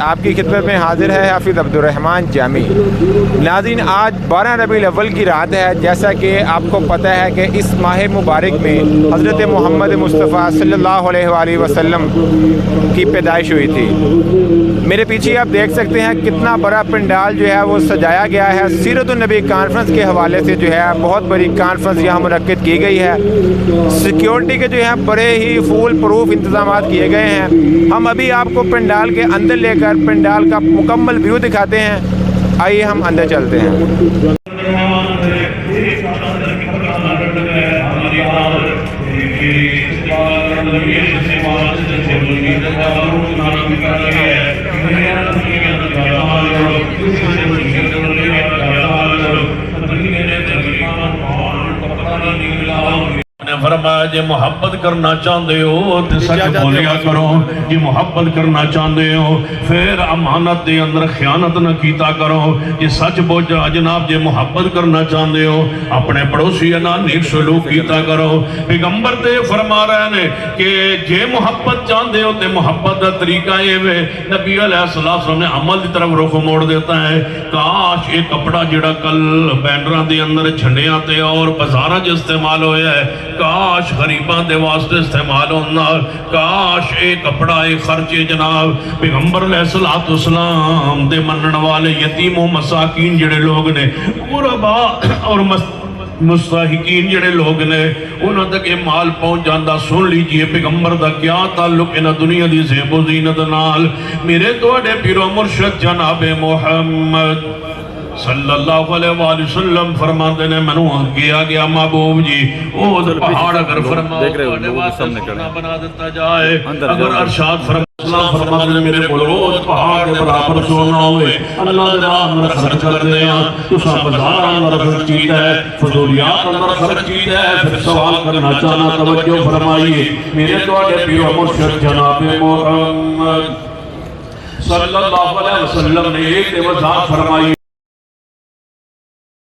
آپ کی خدمت میں حاضر ہے حافظ عبدالرحمن جامی۔ ناظرین، آج 12 ربیع الاول کی رات ہے۔ جیسا کہ آپ کو پتہ ہے کہ اس ماہ مبارک میں حضرت محمد مصطفیٰ صلی اللہ علیہ وآلہ وسلم کی پیدائش ہوئی تھی۔ میرے پیچھے آپ دیکھ سکتے ہیں کتنا بڑا پنڈال جو ہے وہ سجایا گیا ہے۔ سیرت النبی کانفرنس کے حوالے سے جو ہے بہت بڑی کانفرنس یہاں منعقد کی گئی ہے۔ سیکیورٹی کے جو ہے بڑے ہی فول پروف انتظامات کیے گئے ہیں۔ ہم ابھی آپ کو پنڈال کے اندر لے کر پنڈال کا مکمل ویو دکھاتے ہیں۔ آئیے ہم اندر چلتے ہیں۔ فرمایا جے محبت کرنا چاہتے ہو تو سچ بولیا کرو، جے محبت کرنا چاہتے ہو پھر امانت دے اندر خیانت نہ کیتا کرو، جے سچ بوجھا جناب جے محبت کرنا چاہتے ہو اپنے پڑوسی نال نیک سلوک کیتا کرو۔ پیغمبر تے فرما رہے ہیں کہ جے محبت چاہتے ہو تے محبت دا طریقہ یہ ہے، نبی علیہ السلام نے عمل دی طرف رخ موڑ دیتا ہے۔ کاش ایک کپڑا جڑا کل بینڈراں دے اندر جھنڈیاں تے اور بازاراں جو استعمال ہویا ہے، کاش غریباں دے واسطے استعمال ہونا، کاش ایک کپڑا ایک خرچے جناب پیغمبر علیہ السلام دے منن والے یتیم و مساکین جڑے لوگ نے، غربا اور مستحقین جڑے لوگ نے، انہوں تک یہ مال پہنچ جاندہ۔ سن لیجئے پیغمبر دا کیا تعلق انہ دنیا دی زیب و زینت نال۔ میرے توڑے پیرو مرشد جناب محمد صلی اللہ علیہ وآلہ وسلم فرماتے نے منو گیا گیا محبوب جی او پہاڑ اگر فرماؤ بنا دیتا جائے، اگر ارشاد فرماتے نے میرے بلوز پہاڑ کے برابر سونا ہوئے اللہ دے راہ اندر خرچ کر دیا، تو سا بزار اندر خرچ چیتا ہے، فضولیات اندر خرچ چیتا ہے۔ پھر سوال کرنا چاہنا توجہ فرمائیے، میرے توڑے پیرو مرشد جناب محمد صلی اللہ علیہ وسلم نے ایک وضاحت فرمائی۔